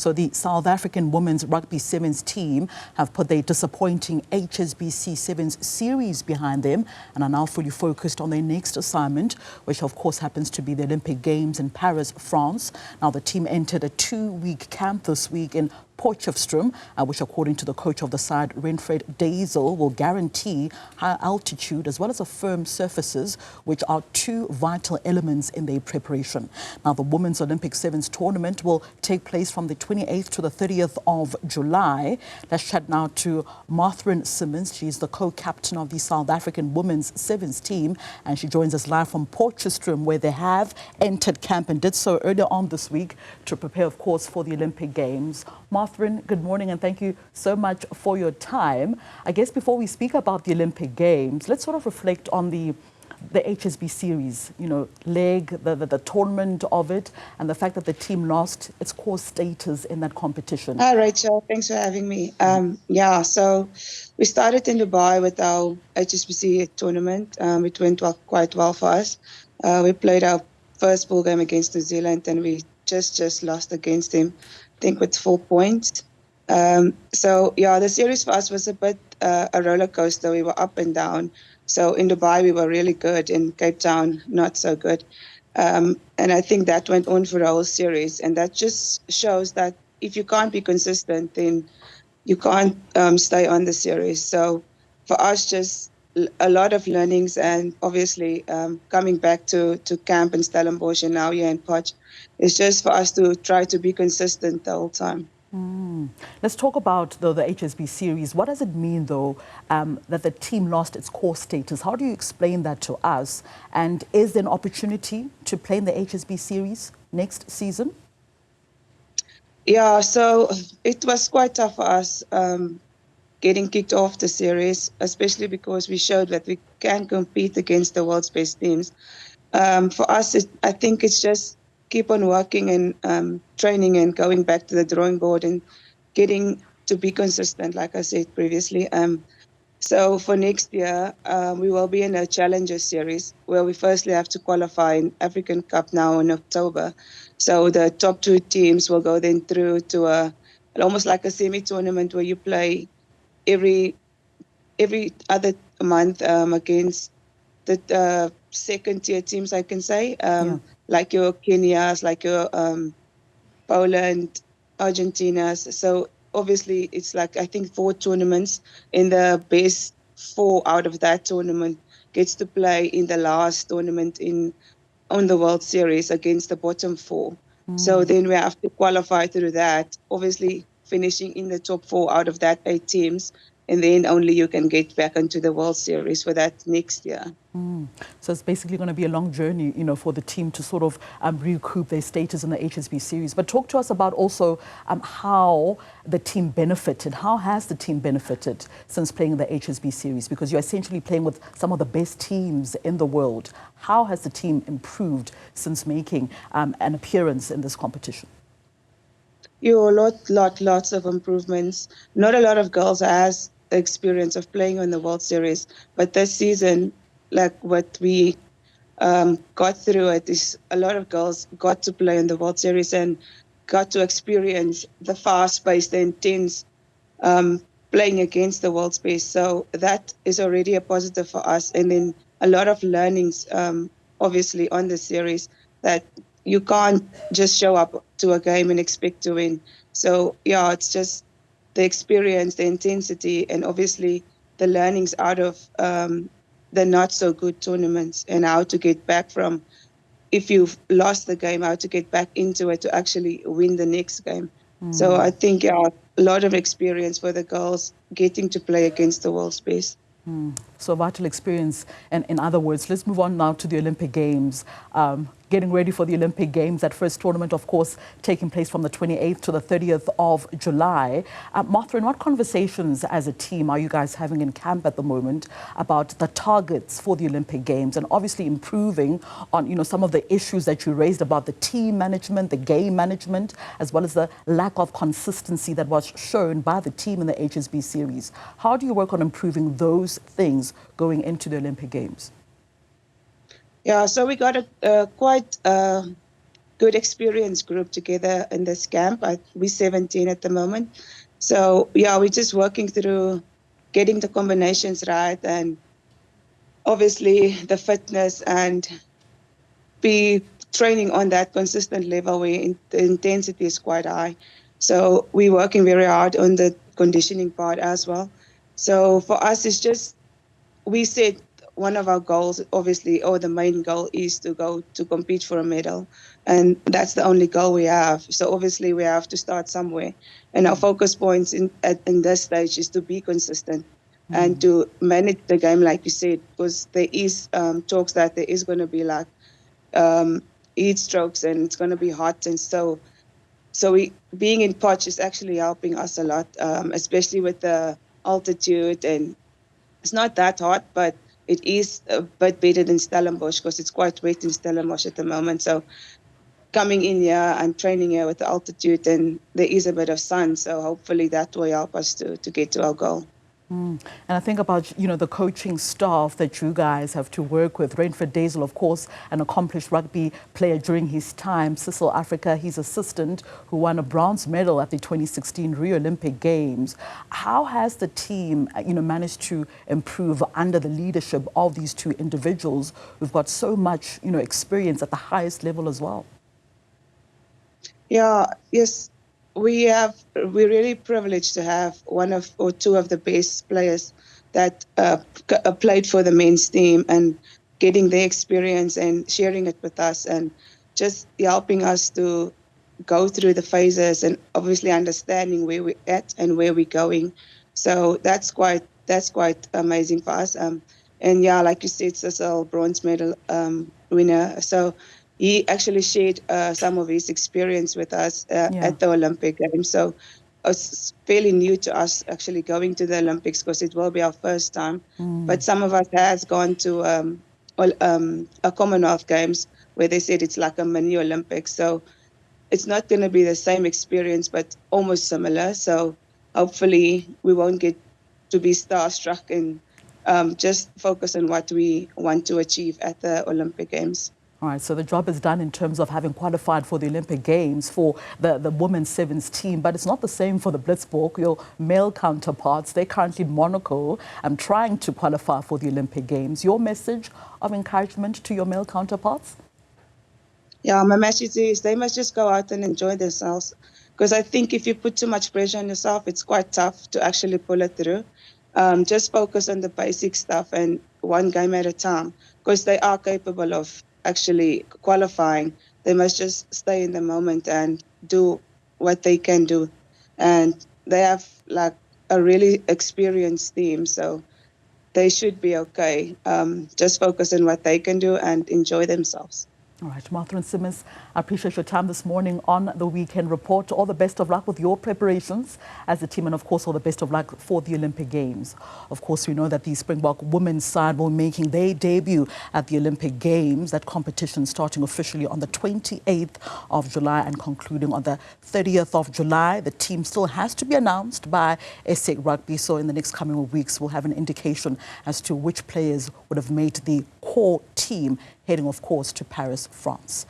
So the South African women's rugby sevens team have put their disappointing HSBC Sevens Series behind them and are now fully focused on their next assignment, which of course happens to be the Olympic Games in Paris, France. Now the team entered a 2-week camp this week in Potchestroom, which according to the coach of the side, Renfred Dazel, will guarantee high altitude as well as firm surfaces, which are two vital elements in their preparation. Now the Women's Olympic Sevens tournament will take place from the 28th to the 30th of July. Let's chat now to Mathrin Simmers. She's the co-captain of the South African Women's Sevens team, and she joins us live from Potchestroom, where they have entered camp and did so earlier on this week to prepare, of course, for the Olympic Games. Mathrin, good morning and thank you so much for your time. I guess before we speak about the Olympic Games, let's sort of reflect on the HSB series, the tournament of it, and the fact that the team lost its core status in that competition. Hi, Rachel. Thanks for having me. So we started in Dubai with our HSBC tournament. It went quite well for us. We played our first pool game against New Zealand, and we just lost against them, I think with 4 points. The series for us was a bit a roller coaster. We were up and down. So in Dubai, we were really good. In Cape Town, not so good. And I think that went on for the whole series. And that just shows that if you can't be consistent, then you can't stay on the series. So for us, just a lot of learnings, and obviously coming back to camp in Stellenbosch and now here in Potch, it's just for us to try to be consistent the whole time. Let's talk about, though, the HSB series. What does it mean, though, that the team lost its core status? How do you explain that to us? And is there an opportunity to play in the HSB series next season? Yeah, so it was quite tough for us getting kicked off the series, especially because we showed that we can compete against the world's best teams. For us, I think it's just keep on working and training and going back to the drawing board and getting to be consistent, like I said previously. So for next year, we will be in a Challenger series where we firstly have to qualify in African Cup now in October. So the top 2 teams will go then through to almost like a semi-tournament where you play every other month against the second-tier teams, I can say. Like your Kenyas, like your Poland, Argentinas. So obviously it's like, I think 4 tournaments, in the best 4 out of that tournament gets to play in the last tournament on the World Series against the bottom 4. So then we have to qualify through that, obviously finishing in the top 4 out of that 8 teams. And then only you can get back into the World Series for that next year. So it's basically going to be a long journey, for the team to sort of recoup their status in the HSB series. But talk to us about also how the team benefited. How has the team benefited since playing in the HSB series? Because you're essentially playing with some of the best teams in the world. How has the team improved since making an appearance in this competition? Lots of improvements. Not a lot of girls has the experience of playing in the World Series, but this season, like what we got through it, is a lot of girls got to play in the World Series and got to experience the fast-paced, the intense playing against the world's best. So that is already a positive for us. And then a lot of learnings, obviously, on the series that you can't just show up to a game and expect to win. So, it's just the experience, the intensity, and obviously the learnings out of the not-so-good tournaments and how to get back from, if you've lost the game, how to get back into it to actually win the next game. So I think, a lot of experience for the girls getting to play against the world's best. So vital experience. And in other words, let's move on now to the Olympic Games. Getting ready for the Olympic Games, that first tournament, of course, taking place from the 28th to the 30th of July. Mathrin, what conversations as a team are you guys having in camp at the moment about the targets for the Olympic Games, and obviously improving on, some of the issues that you raised about the team management, the game management, as well as the lack of consistency that was shown by the team in the HSB series? How do you work on improving those things going into the Olympic Games? Yeah, so we got a quite good experience group together in this camp. We're 17 at the moment. So, yeah, we're just working through getting the combinations right and obviously the fitness and be training on that consistent level where the intensity is quite high. So we're working very hard on the conditioning part as well. So for us, it's just, we said one of our goals, obviously, or the main goal is to go to compete for a medal. And that's the only goal we have. So obviously we have to start somewhere. And our focus points in this stage is to be consistent and to manage the game, like you said, because there is talks that there is going to be like heat strokes and it's going to be hot. And so being in Potch is actually helping us a lot, especially with the altitude. And it's not that hot, but it is a bit better than Stellenbosch because it's quite wet in Stellenbosch at the moment. So coming in here and training here with the altitude, and there is a bit of sun. So hopefully that will help us to get to our goal. And I think about, the coaching staff that you guys have to work with. Renfred Dazel, of course, an accomplished rugby player during his time. Cecil Africa, his assistant, who won a bronze medal at the 2016 Rio Olympic Games. How has the team, managed to improve under the leadership of these two individuals who've got so much, experience at the highest level as well? Yeah, yes. We're really privileged to have one of or two of the best players that played for the men's team and getting their experience and sharing it with us and just helping us to go through the phases and obviously understanding where we're at and where we're going. So that's quite amazing for us. And yeah, like you said, Cecil, bronze medal winner. So he actually shared some of his experience with us at the Olympic Games. So it's fairly new to us actually going to the Olympics because it will be our first time. But some of us has gone to a Commonwealth Games where they said it's like a mini Olympics. So it's not going to be the same experience, but almost similar. So hopefully we won't get to be starstruck and just focus on what we want to achieve at the Olympic Games. All right, so the job is done in terms of having qualified for the Olympic Games for the women's sevens team, but it's not the same for the Blitzboks, your male counterparts. They're currently in Monaco and trying to qualify for the Olympic Games. Your message of encouragement to your male counterparts? Yeah, my message is they must just go out and enjoy themselves. Because I think if you put too much pressure on yourself, it's quite tough to actually pull it through. Just focus on the basic stuff and one game at a time. Because they are capable of actually qualifying. They must just stay in the moment and do what they can do. And they have like a really experienced team, so they should be okay. Just focus on what they can do and enjoy themselves. All right, Mathrin Simmers, I appreciate your time this morning on the Weekend Report. All the best of luck with your preparations as a team and, of course, all the best of luck for the Olympic Games. Of course, we know that the Springbok women's side will be making their debut at the Olympic Games. That competition starting officially on the 28th of July and concluding on the 30th of July. The team still has to be announced by SA Rugby, so in the next coming weeks we'll have an indication as to which players would have made the core team heading, of course, to Paris, France.